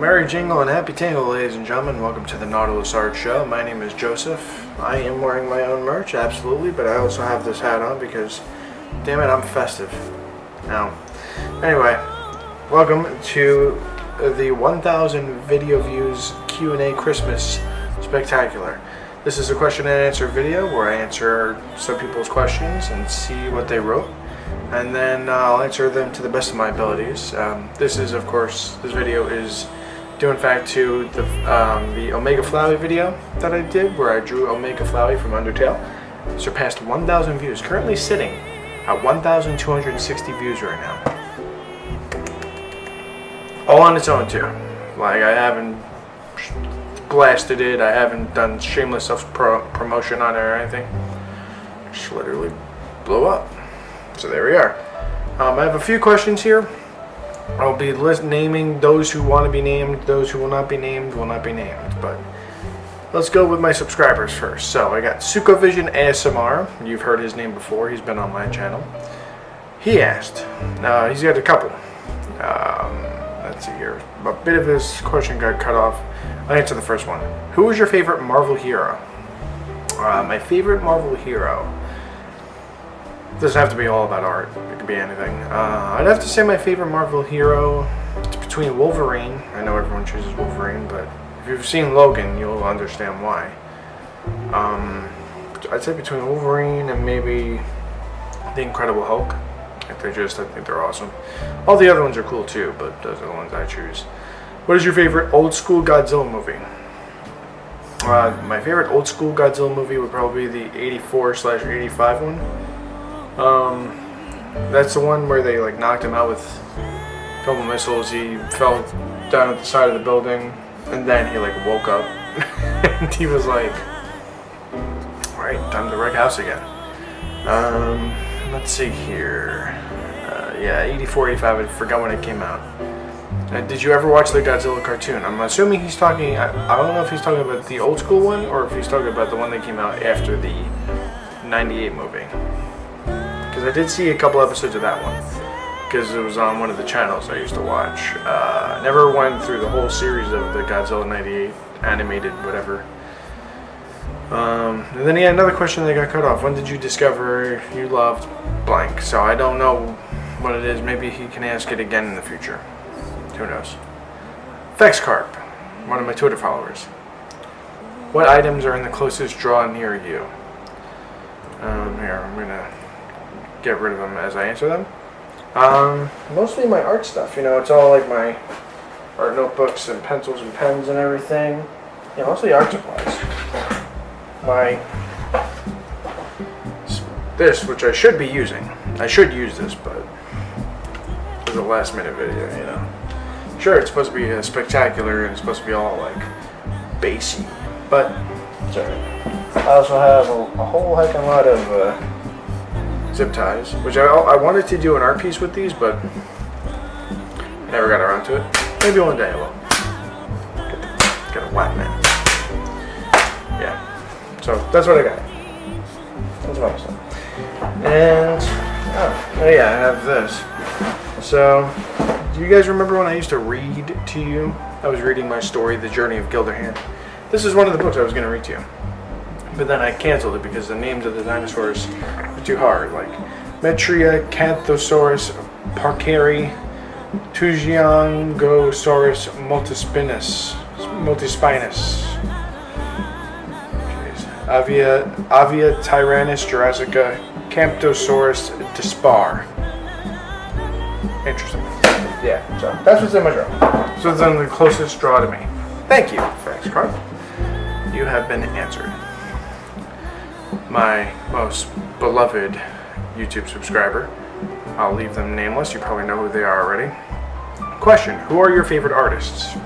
Merry jingle and happy tangle, ladies and gentlemen. Welcome to the Nautilus Art Show. My name is Joseph. I am wearing my own merch, absolutely, but I also have this hat on because, damn it, I'm festive. Now, anyway, welcome to the 1,000 video views Q&A Christmas Spectacular. This is a question and answer video where I answer some people's questions and see what they wrote, and then I'll answer them to the best of my abilities. This video is due in fact to the Omega Flowey video that I did, where I drew Omega Flowey from Undertale. Surpassed 1,000 views, currently sitting at 1,260 views right now. All on its own too. Like, I haven't blasted it, I haven't done shameless self-promotion on it or anything. Just literally blew up. So there we are. I have a few questions here. I'll be naming those who want to be named. Those who will not be named will not be named. But let's go with my subscribers first. So I got Sukovision ASMR. You've heard his name before. He's been on my channel. He asked. He's got a couple. Let's see here. A bit of his question got cut off. I'll answer the first one. Who is your favorite Marvel hero? My favorite Marvel hero. Doesn't have to be all about art. It could be anything. I'd have to say my favorite Marvel hero, it's between Wolverine. I know everyone chooses Wolverine, but if you've seen Logan, you'll understand why. I'd say between Wolverine and maybe the Incredible Hulk. I think they're awesome. All the other ones are cool too, but those are the ones I choose. What is your favorite old school Godzilla movie? My favorite old school Godzilla movie would probably be the 84/85 one. That's the one where they like knocked him out with a couple missiles. He fell down at the side of the building, and then he like woke up, and he was like, "Alright, time to wreck house again." Let's see here. Yeah, 84/85. I forgot when it came out. Did you ever watch the Godzilla cartoon? I'm assuming he's talking. I don't know if he's talking about the old school one or if he's talking about the one that came out after the '98 movie. Because I did see a couple episodes of that one, because it was on one of the channels I used to watch. Never went through the whole series of the Godzilla '98 animated whatever. And then he had another question that got cut off. When did you discover you loved blank? So I don't know what it is. Maybe he can ask it again in the future. Who knows? Fexcarp, one of my Twitter followers. What items are in the closest drawer near you? Here, I'm gonna get rid of them as I answer them. Mostly my art stuff, you know, it's all like my art notebooks and pencils and pens and everything. Yeah, mostly art supplies. This, which I should be using. I should use this, but it was a last minute video, you know. Sure, it's supposed to be spectacular and it's supposed to be all like bassy, but it's alright. I also have a whole heck of a lot of zip ties, which I wanted to do an art piece with these, but never got around to it. Maybe one day I will. Get a whack man. Yeah. So that's what I got. That's what I said. And oh yeah, I have this. So, do you guys remember when I used to read to you? I was reading my story, The Journey of Gilderhand. This is one of the books I was going to read to you. But then I canceled it because the names of the dinosaurs were too hard, like Metria, Canthosaurus, Parkeri, Tugiangosaurus, Multispinus, Avia Tyrannus Jurassica, Camptosaurus Dispar. Interesting. Yeah, so that's what's in my drawer. So it's on the closest draw to me. Thank you, Fexcarp. You have been answered. My most beloved YouTube subscriber. I'll leave them nameless. You probably know who they are already. Question: who are your favorite artists?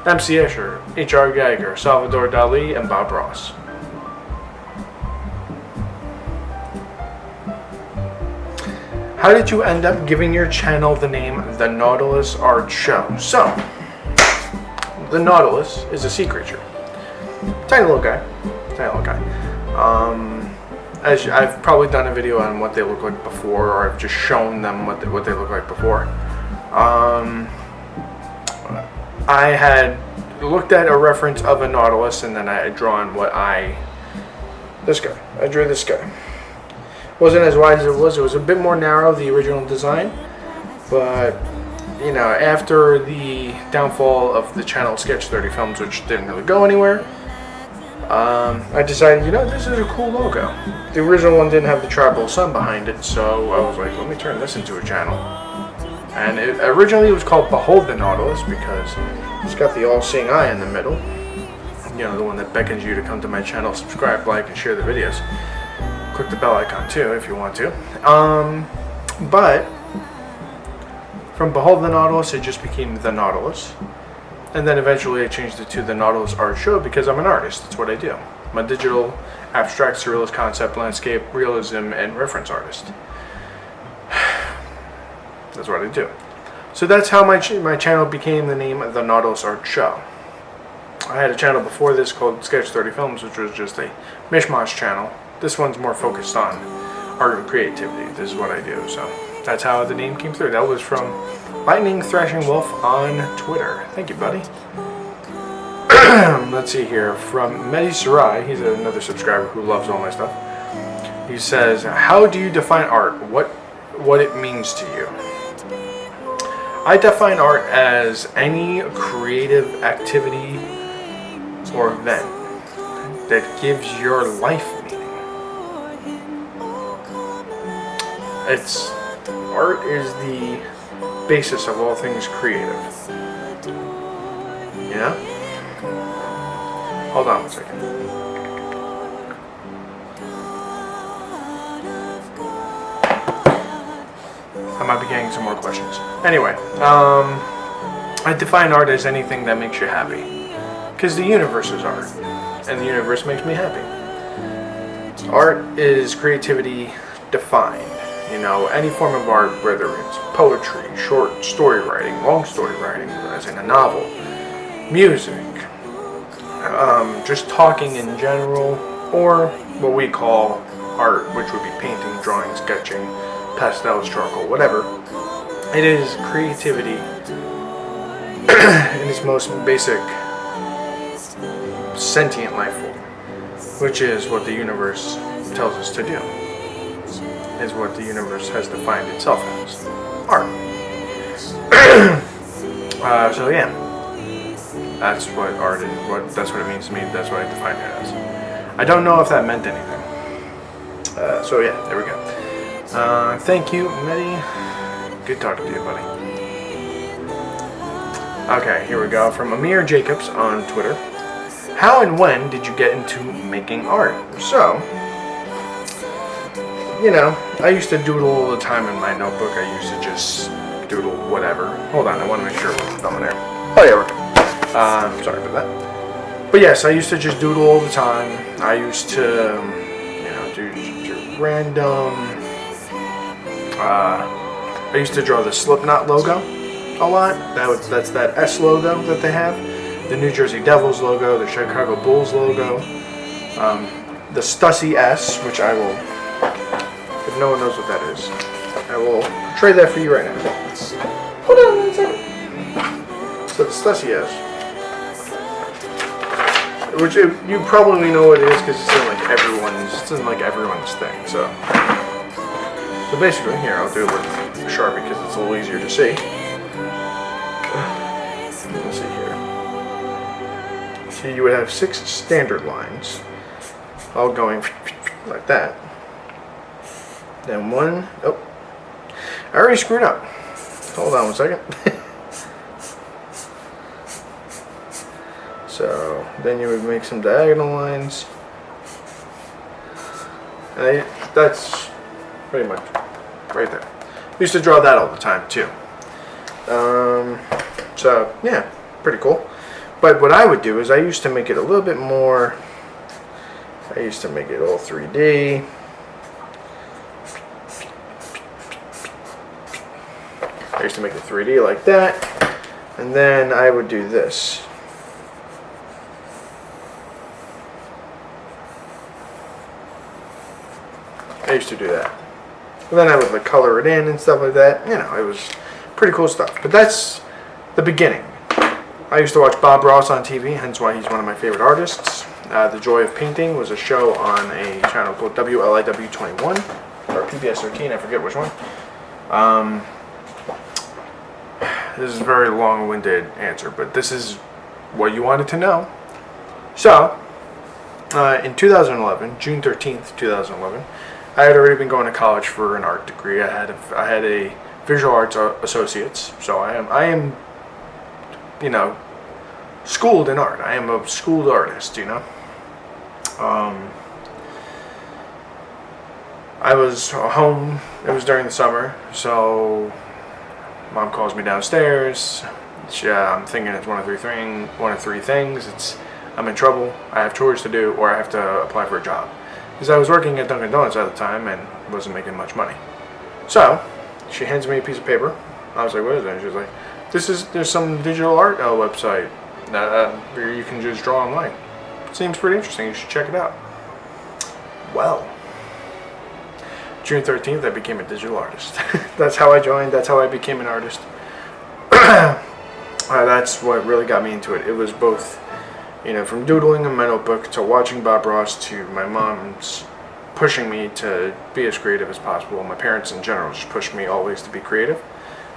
MC Escher, H.R. Geiger, Salvador Dali, and Bob Ross. How did you end up giving your channel the name The Nautilus Art Show? So, the Nautilus is a sea creature. Tiny little guy. As I've probably done a video on what they look like before, or I've just shown them what they look like before. I had looked at a reference of a Nautilus, and then I had drawn this guy. I drew this guy. Wasn't as wide as it was. It was a bit more narrow, the original design. But, you know, after the downfall of the channel Sketch 30 Films, which didn't really go anywhere, I decided, you know, this is a cool logo. The original one didn't have the tribal sun behind it, so I was like, let me turn this into a channel. And originally it was called Behold the Nautilus because it's got the all-seeing eye in the middle. You know, the one that beckons you to come to my channel, subscribe, like, and share the videos. Click the bell icon too if you want to. But from Behold the Nautilus, it just became the Nautilus. And then eventually I changed it to the Nautilus Art Show because I'm an artist. That's what I do. I'm a digital, abstract, surrealist, concept, landscape, realism, and reference artist. That's what I do. So that's how my channel became the name of the Nautilus Art Show. I had a channel before this called Sketch 30 Films, which was just a mishmash channel. This one's more focused on art and creativity. This is what I do. So that's how the name came through. That was from Lightning Thrashing Wolf on Twitter. Thank you, buddy. Let's see here. From Mehdi Sarai, he's another subscriber who loves all my stuff. He says, how do you define art? What it means to you? I define art as any creative activity or event that gives your life meaning. Art is the basis of all things creative. You know? Hold on one second. I might be getting some more questions. Anyway, I define art as anything that makes you happy. Because the universe is art. And the universe makes me happy. Art is creativity defined. You know, any form of art, whether it's poetry, short story writing, long story writing, as in a novel, music, just talking in general, or what we call art, which would be painting, drawing, sketching, pastels, charcoal, whatever. It is creativity in its most basic sentient life form, which is what the universe tells us to do. Is what the universe has defined itself as art. So yeah, that's what art is. That's what it means to me. That's what I define it as. I don't know if that meant anything. So yeah, there we go. Thank you, Mehdi. Good talking to you, buddy. Okay, here we go. From Amir Jacobs on Twitter. How and when did you get into making art? So, you know, I used to doodle all the time in my notebook. I used to just doodle whatever. Hold on, I want to make sure it's on there. Oh yeah, we're good. Sorry about that. But yes, I used to just doodle all the time. I used to, you know, do random. I used to draw the Slipknot logo a lot. That's that S logo that they have. The New Jersey Devils logo, the Chicago Bulls logo, the Stussy S, which I will. If no one knows what that is, I will portray that for you right now. Hold on one second. So the Stussy S, which you probably know what it is because it's in like everyone's thing. So basically, here I'll do it with Sharpie because it's a little easier to see. Let's see here. So you would have 6 standard lines, all going like that. Then one, oh, I already screwed up. Hold on one second. So then you would make some diagonal lines. And that's pretty much right there. I used to draw that all the time too. So yeah, pretty cool. But what I would do is I used to make it a little bit more, I used to make it all 3D. I used to make it 3D like that, and then I would do this. I used to do that. And then I would like color it in and stuff like that. You know, it was pretty cool stuff. But that's the beginning. I used to watch Bob Ross on TV, hence why he's one of my favorite artists. The Joy of Painting was a show on a channel called WLIW 21 or PBS 13, I forget which one. This is a very long-winded answer, but this is what you wanted to know. So, in 2011, June 13th, 2011, I had already been going to college for an art degree. I had a visual arts associates, so I am, you know, schooled in art. I am a schooled artist, you know. I was home. It was during the summer, so Mom calls me downstairs. I'm thinking it's one of three things. I'm in trouble, I have chores to do, or I have to apply for a job. Because I was working at Dunkin' Donuts at the time and wasn't making much money. So, she hands me a piece of paper. I was like, what is that? And she was like, there's some digital art website where you can just draw online. Seems pretty interesting, you should check it out. Well, June 13th, I became a digital artist. That's how I joined, that's how I became an artist. That's what really got me into it. It was both, you know, from doodling in my notebook to watching Bob Ross to my mom's pushing me to be as creative as possible. My parents in general just pushed me always to be creative.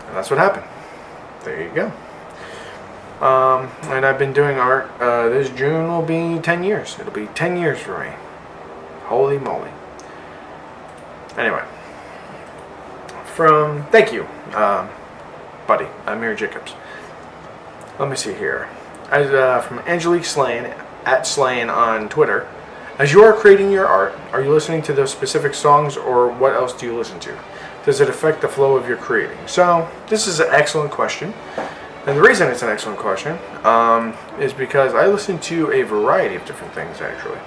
And that's what happened. There you go. And I've been doing art. This June will be 10 years. It'll be 10 years for me. Holy moly. Anyway. Thank you, buddy. Amir Jacobs. Let me see here. From Angelique Slane, at Slane on Twitter. As you are creating your art, are you listening to those specific songs, or what else do you listen to? Does it affect the flow of your creating? So, this is an excellent question. And the reason it's an excellent question is because I listen to a variety of different things, actually.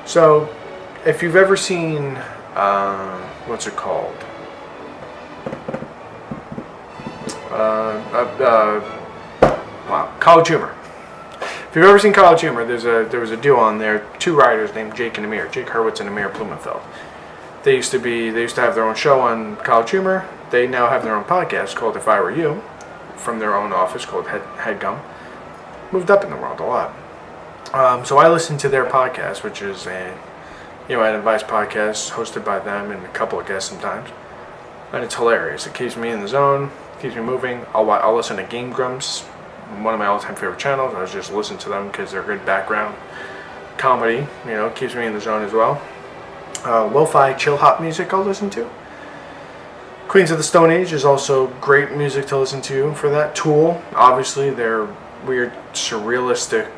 So, if you've ever seen, what's it called? College Humor. If you've ever seen College Humor, there was a duo on there, two writers named Jake and Amir, Jake Hurwitz and Amir Blumenfeld. They used to have their own show on College Humor. They now have their own podcast called If I Were You, from their own office called Headgum. Moved up in the world a lot. So I listen to their podcast, which is an advice podcast hosted by them and a couple of guests sometimes. And it's hilarious. It keeps me in the zone, keeps me moving. I'll listen to Game Grumps, one of my all-time favorite channels. I just listen to them because they're good background comedy. You know, keeps me in the zone as well. Lo-fi chill hop music I'll listen to. Queens of the Stone Age is also great music to listen to for that. Tool, obviously, their weird surrealistic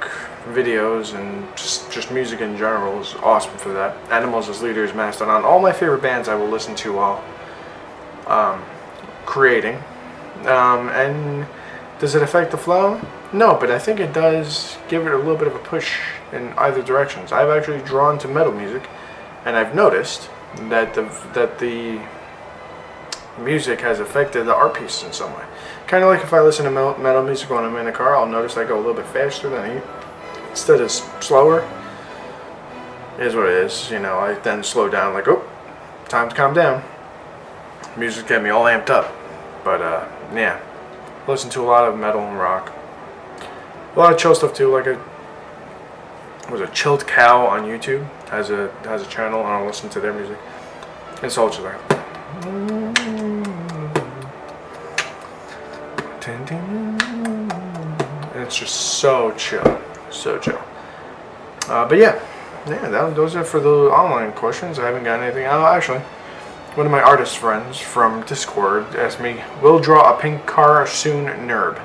videos and just music in general is awesome for that. Animals as Leaders, Mastodon, all my favorite bands I will listen to while creating. And does it affect the flow? No, but I think it does give it a little bit of a push in either directions. I've actually drawn to metal music, and I've noticed that the music has affected the art piece in some way. Kind of like if I listen to metal music when I'm in a car, I'll notice I go a little bit faster than instead of slower. It is what it is. You know, I then slow down, like, oh, time to calm down. Music get me all amped up. But yeah, listen to a lot of metal and rock. A lot of chill stuff too. Like a Chilled Cow on YouTube has a channel, and I'll listen to their music. It's all just like. And it's just so chill, so chill. But yeah, those are for the online questions. I haven't got anything. Oh, actually, one of my artist friends from Discord asked me, "Will draw a pink car soon, Nerb?"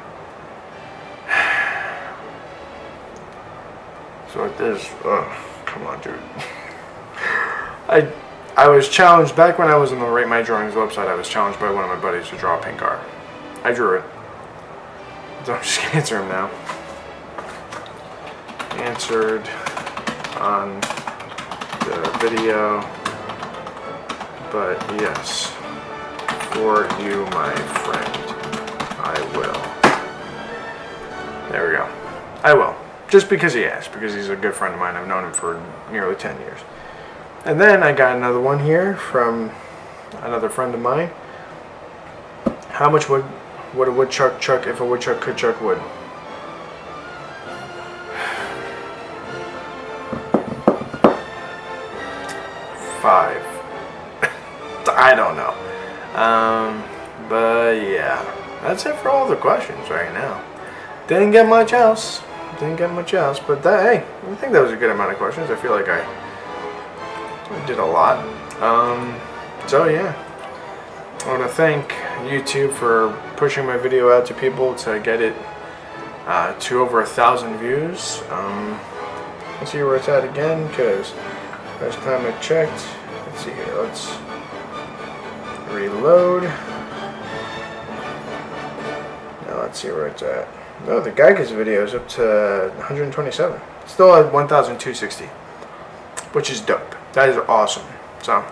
So it is. Come on, dude. I was challenged back when I was on the Rate My Drawings website. I was challenged by one of my buddies to draw a pink car. I drew it. So I'm just gonna answer him now. Answered on the video, but yes, for you, my friend, I will. There we go. I will. Just because he asked, because he's a good friend of mine. I've known him for nearly 10 years. And then I got another one here from another friend of mine. How much would a woodchuck chuck if a woodchuck could chuck wood? Five. I don't know. But yeah, that's it for all the questions right now. Didn't get much else. But hey, I think that was a good amount of questions. I feel like I did a lot. So yeah, I want to thank YouTube for pushing my video out to people to get it to over 1,000 views. Let's see where it's at again, because last time I checked, let's see here, let's reload. Now let's see where it's at. No, the Geiger's video is up to 127. Still at 1,260, which is dope. That is awesome. So,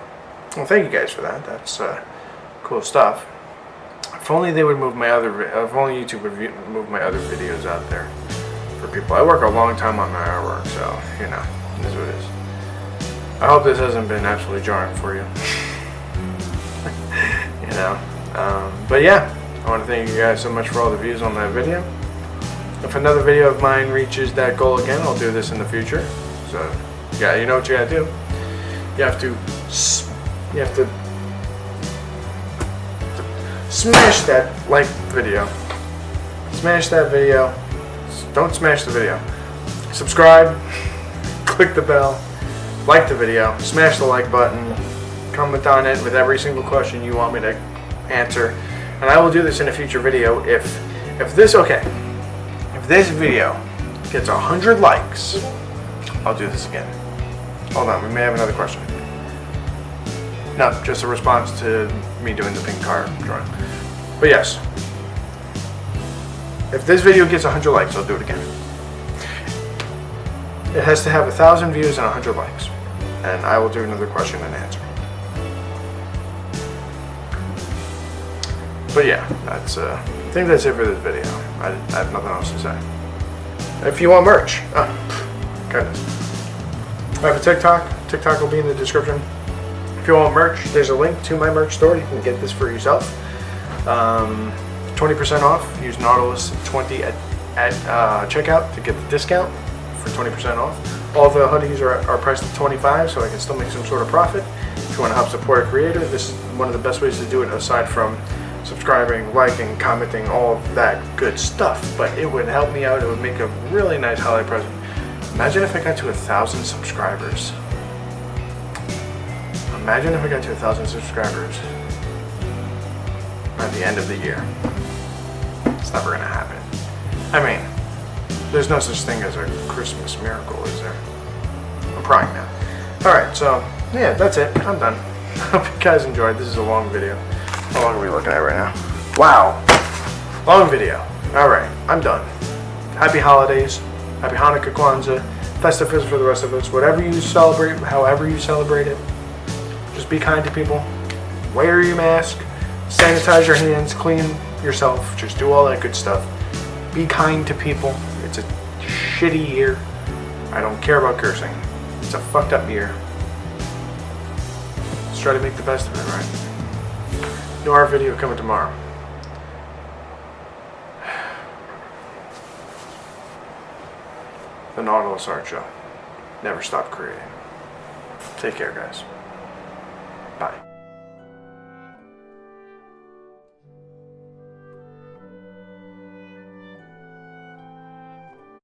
well, thank you guys for that. That's cool stuff. If only they would move my other. If only YouTube would move my other videos out there for people. I work a long time on my artwork, so you know, it is what it is. I hope this hasn't been absolutely jarring for you. You know, but yeah, I want to thank you guys so much for all the views on that video. If another video of mine reaches that goal again, I'll do this in the future. So, yeah, you know what you gotta do. You have to smash that like video. Smash that video. Don't smash the video. Subscribe. Click the bell. Like the video. Smash the like button. Comment on it with every single question you want me to answer. And I will do this in a future video if this video gets 100 likes, I'll do this again. Hold on, we may have another question. No, just a response to me doing the pink car drawing. But yes, if this video gets 100 likes, I'll do it again. It has to have 1,000 views and 100 likes, and I will do another question and answer. But yeah, that's I think that's it for this video. I have nothing else to say. If you want merch, goodness. I have a TikTok. TikTok will be in the description. If you want merch, there's a link to my merch store. You can get this for yourself. 20% off. Use Nautilus 20 at checkout to get the discount for 20% off. All the hoodies are priced at 25, so I can still make some sort of profit. If you want to help support a creator, this is one of the best ways to do it, aside from subscribing, liking, commenting, all of that good stuff. But it would help me out. It would make a really nice holiday present. Imagine if I got to 1,000 subscribers. Imagine if I got to 1,000 subscribers by the end of the year. It's never gonna happen. I mean, there's no such thing as a Christmas miracle, is there? I'm prying now. Alright, so yeah, that's it. I'm done. Hope you guys enjoyed. This is a long video. How long are we looking at right now? Wow! Long video. Alright, I'm done. Happy holidays. Happy Hanukkah, Kwanzaa. Festivus for the rest of us. Whatever you celebrate, however you celebrate it. Just be kind to people. Wear your mask. Sanitize your hands. Clean yourself. Just do all that good stuff. Be kind to people. It's a shitty year. I don't care about cursing. It's a fucked up year. Let's try to make the best of it, right? New art video coming tomorrow. The Nautilus Art Show. Never stop creating. Take care, guys.